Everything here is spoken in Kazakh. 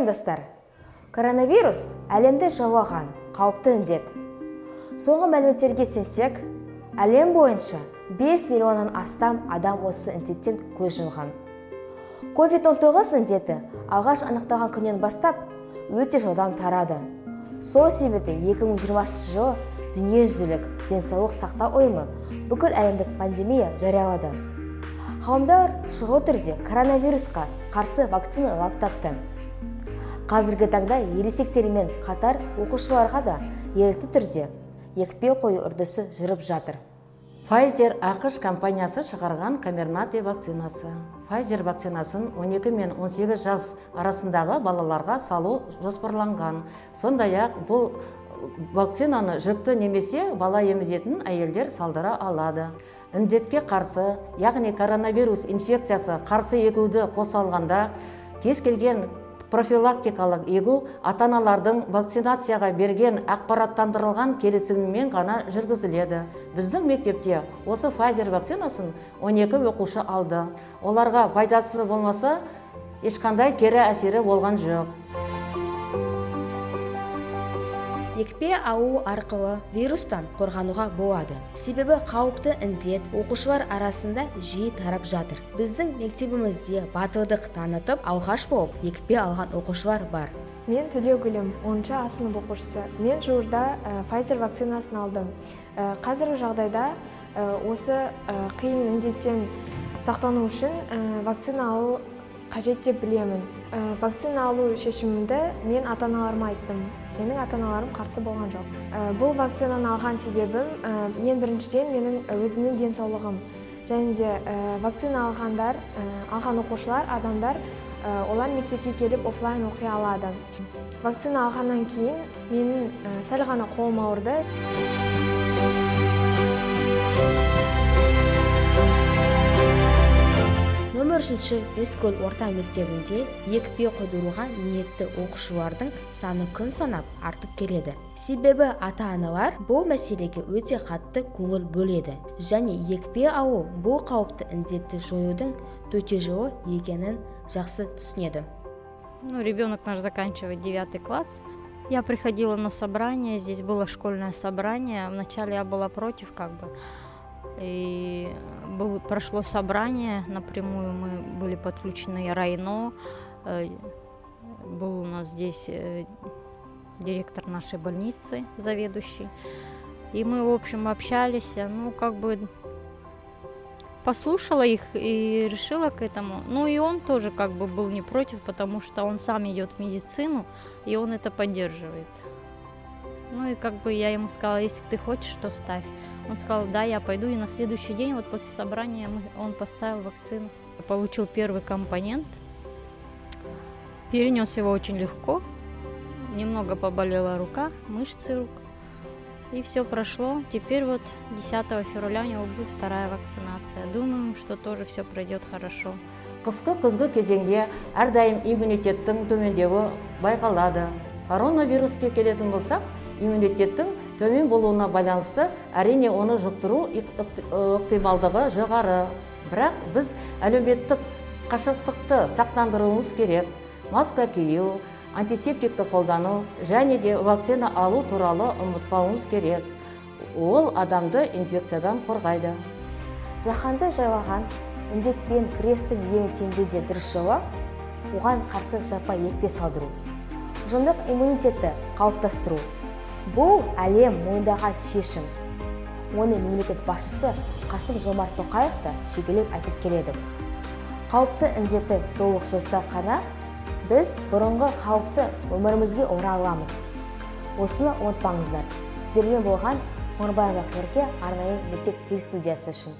Сәлем достар! Коронавирус әлемді жаулаған қауіпті індет. Соңғы мәліметтерге сенсек, әлем бойынша 5 миллионнан астам адам осы індеттен көз жұмған. COVID-19 індеті алғаш анықталған күннен бастап өте жылдам тарады. Сол себепті 2020 жылы дүниежүзілік денсаулық сақтау ұйымы бүкіл әлемдік пандемия жариялады. Ғалымдар шұғыл түрде коронавирусқа қарсы вакцина тапты. Қазіргі таңда ересектермен қатар оқушыларға да ерікті түрде екпе қою үрдісі жүріп жатыр. Pfizer ақш компаниясы шығарған Comirnaty вакцинасы. Pfizer вакцинасын 12 мен 18 жас арасындағы балаларға салу жоспарланған. Сондай-ақ бұл вакцинаны жүкті немесе бала емізетін әйелдер салдыра алады. Індетке қарсы, яғни коронавирус инфекциясы қарсы егуді қоса алғанда, кез келген профилактикалық егу ата-аналардың вакцинацияға берген ақпараттандырылған келісімімен ғана жүргізіледі. Біздің мектепте осы Pfizer вакцинасын 12 оқушы алды. Оларға пайдасы болмаса, ешқандай кері әсері болған жоқ. Екпе алу арқылы вирустан қорғануға болады. Себебі қауіпті індет оқушылар арасында жиі тарап жатыр. Біздің мектебімізде батылдық танытып, алғаш болып екпе алған оқушылар бар. Мен Төлеугүлім, 10-шы А сынып оқушысы. Мен жуырда Pfizer вакцинасын алдым. Қазіргі жағдайда осы қиын індеттен сақтану үшін вакцина алу қажет деп білемін. Вакцина алу шешімімді мен ата-аналарыма айттым. Менің ата-аналарым қарсы болған жоқ. Бұл вакцинаны алған себебім ең біріншіден менің өзімнің денсаулығым. Және де вакцина алған оқушылар, адамдар, олар мектепке келіп офлайн оқи алады. Вакцина алғаннан кейін менің сәл ғана қолым ауырды. Нөмір 3 Бескөл орта мектебінде екпе қойдыруға ниетті оқушылардың саны күн санап артып келеді. Себебі ата-аналар бұл мәселеге өте қатты көңіл бөледі. Және екпе алу бұл қауіпті індетті жоюдың төте жолы екенін жақсы түсінеді. Ребенок наш заканчивает 9 класс. Я приходила на собрание, здесь было школьное собрание. Вначале я была против, И прошло собрание напрямую, мы были подключены районо, был у нас здесь директор нашей больницы, заведующий. И мы, в общем, общались, послушала их и решила к этому. И он тоже был не против, потому что он сам идет в медицину, и он это поддерживает. Я ему сказала, если ты хочешь, то ставь. Он сказал, да, я пойду. И на следующий день, после собрания, он поставил вакцину. Получил первый компонент. Перенес его очень легко. Немного поболела рука, мышцы рук. И все прошло. Теперь 10 февраля у него будет вторая вакцинация. Думаем, что тоже все пройдет хорошо. Қысқы-күзгі кезеңде әрдайым иммунитеттің төмендеуі байқалады. Коронавируске келетін болсақ, иммунитеттің төмен болуына байланысты әрине оны жұқтыру ықтималдығы жоғары. Бірақ біз әлеуметтік қашықтықты сақтандыруымыз керек. Маска кию, антисептикті қолдану және де вакцина алу туралы ұмытпауымыз керек. Ол адамды инфекциядан қорғайды. Жаһанды жайлаған індетпен күрестің ең тиімді де дұрыс жолы оған қарсы жаппай екпе салдыру. Ұжымдық иммунитетті қалыптастыру. Бұл әлем мойындаған шешім. Оны мемлекет басшысы Қасым-Жомарт Тоқаев та шегелеп айтып келеді. Қауіпті індетті толық жойсақ қана, біз бұрынғы қауіпті өмірімізге ораламыз. Осыны ұмытпаңыздар. Сіздермен болған Қоңырбаева Қайырке арнайы мектеп телестудиясы үшін.